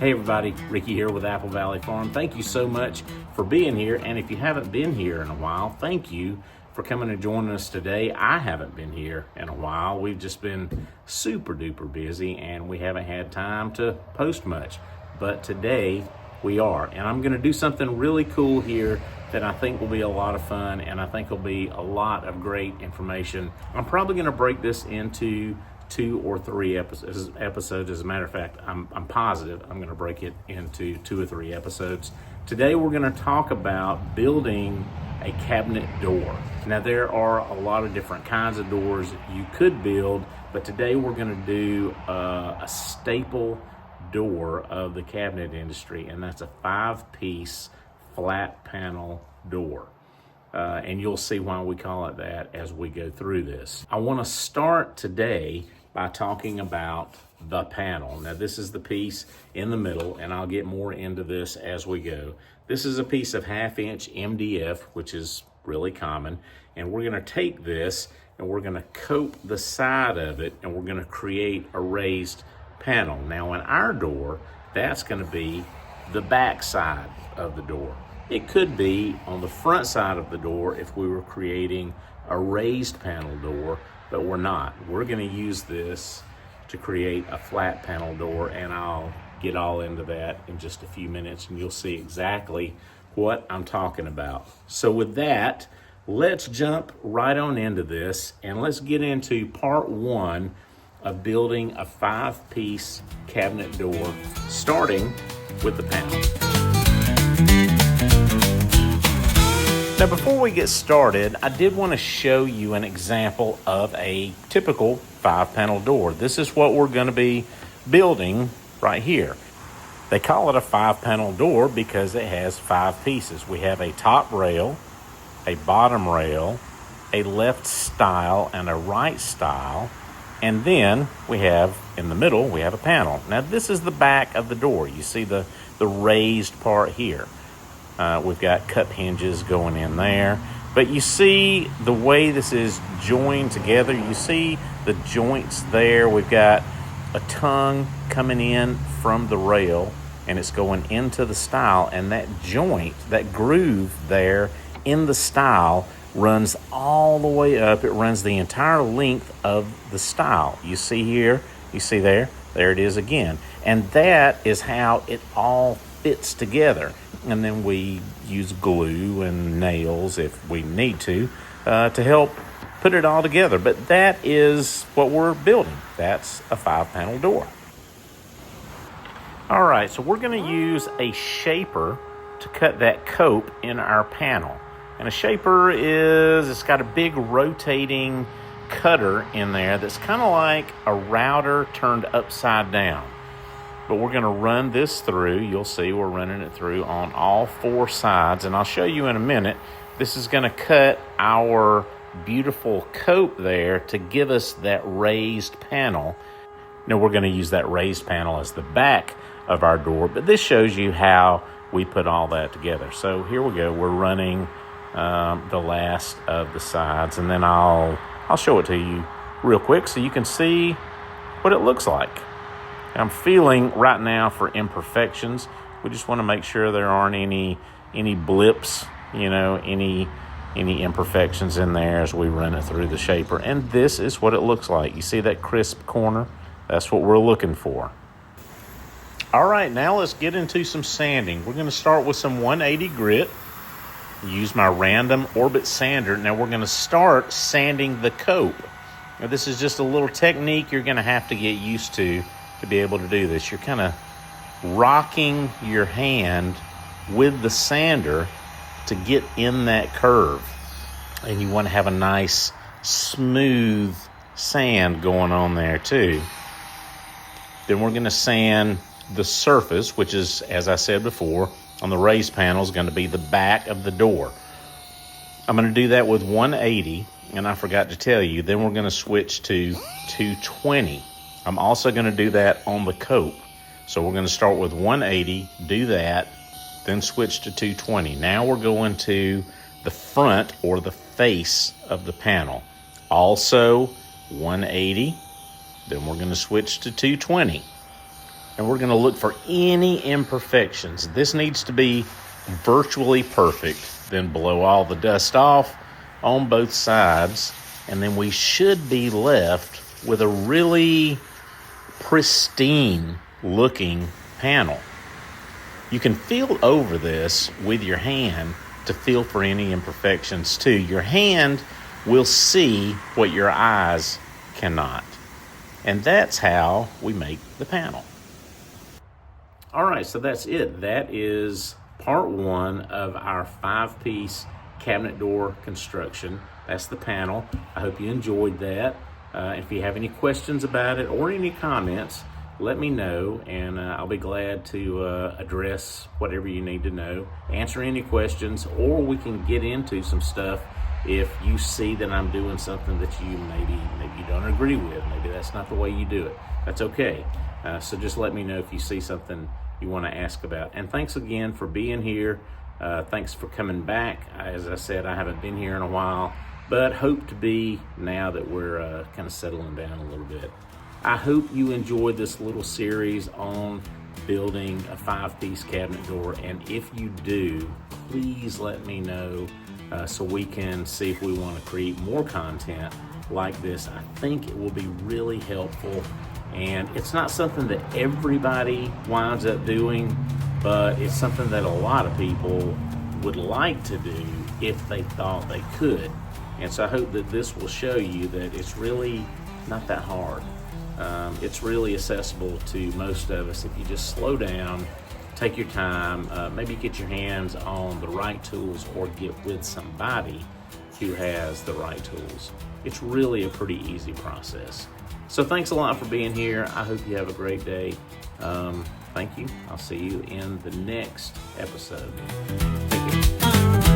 Hey everybody, Ricky here with Apple Valley Farm. Thank you so much for being here, and if you haven't been here in a while, thank you for coming and joining us today. I haven't been here in a while. We've just been super duper busy and we haven't had time to post much, but today we are, and I'm gonna do something really cool here that I think will be a lot of fun, and I think will be a lot of great information. I'm probably gonna break this into 2 or 3 episodes. As a matter of fact, I'm positive I'm gonna break it into 2 or 3 episodes. Today we're gonna talk about building a cabinet door. Now there are a lot of different kinds of doors you could build, but today we're gonna do a staple door of the cabinet industry, and that's a 5-piece flat panel door. And you'll see why we call it that as we go through this. I wanna start today by talking about the panel. Now this is the piece in the middle, and I'll get more into this as we go. This is a piece of 1/2-inch MDF, which is really common, and we're gonna take this and we're gonna coat the side of it, and we're gonna create a raised panel. Now in our door, that's gonna be the back side of the door. It could be on the front side of the door if we were creating a raised panel door, but we're not. We're gonna use this to create a flat panel door, and I'll get all into that in just a few minutes, and you'll see exactly what I'm talking about. So with that, let's jump right on into this, and let's get into part 1 of building a 5-piece cabinet door, starting with the panel. Now before we get started, I did want to show you an example of a typical 5-panel door. This is what we're going to be building right here. They call it a 5-panel door because it has 5 pieces. We have a top rail, a bottom rail, a left stile, and a right stile. And then we have, in the middle, we have a panel. Now this is the back of the door. You see the raised part here. We've got cup hinges going in there. But you see the way this is joined together. You see the joints there. We've got a tongue coming in from the rail, and it's going into the stile. And that joint, that groove there in the stile, runs all the way up. It runs the entire length of the stile. You see here, you see there it is again. And that is how it all fits together. And then we use glue and nails if we need to help put it all together. But that is what we're building. That's a 5-panel door. All right, so we're gonna use a shaper to cut that cope in our panel. And a shaper it's got a big rotating cutter in there that's kind of like a router turned upside down. But we're gonna run this through. You'll see we're running it through on all 4 sides, and I'll show you in a minute. This is gonna cut our beautiful cope there to give us that raised panel. Now we're gonna use that raised panel as the back of our door, but this shows you how we put all that together. So here we go. We're running the last of the sides, and then I'll show it to you real quick so you can see what it looks like. I'm feeling right now for imperfections. We just want to make sure there aren't any blips, any imperfections in there as we run it through the shaper. And this is what it looks like. You see that crisp corner? That's what we're looking for. All right, now let's get into some sanding. We're going to start with some 180 grit. Use my random orbit sander. Now we're going to start sanding the cope. Now this is just a little technique you're going to have to get used to be able to do this. You're kind of rocking your hand with the sander to get in that curve. And you want to have a nice smooth sand going on there too. Then we're going to sand the surface, which is, as I said before, on the raised panel is going to be the back of the door. I'm going to do that with 180, and I forgot to tell you, then we're going to switch to 220. I'm also going to do that on the cope. So we're going to start with 180, do that, then switch to 220. Now we're going to the front or the face of the panel. Also 180, then we're going to switch to 220. and we're going to look for any imperfections. This needs to be virtually perfect. Then blow all the dust off on both sides, and then we should be left with a really pristine looking panel. You can feel over this with your hand to feel for any imperfections too. Your hand will see what your eyes cannot. And that's how we make the panel. All right, so that's it. That is part one of our 5-piece cabinet door construction. That's the panel. I hope you enjoyed that. If you have any questions about it or any comments, let me know, and I'll be glad to address whatever you need to know, answer any questions, or we can get into some stuff if you see that I'm doing something that you maybe you don't agree with. Maybe that's not the way you do it. That's okay. So just let me know if you see something you want to ask about. And thanks again for being here. Thanks for coming back. As I said, I haven't been here in a while, but hope to be now that we're kind of settling down a little bit. I hope you enjoyed this little series on building a 5-piece cabinet door, and if you do, please let me know so we can see if we want to create more content like this. I think it will be really helpful, and it's not something that everybody winds up doing, but it's something that a lot of people would like to do if they thought they could. And so I hope that this will show you that it's really not that hard. It's really accessible to most of us if you just slow down, take your time, maybe get your hands on the right tools or get with somebody who has the right tools. It's really a pretty easy process. So thanks a lot for being here. I hope you have a great day. Thank you. I'll see you in the next episode. Take care.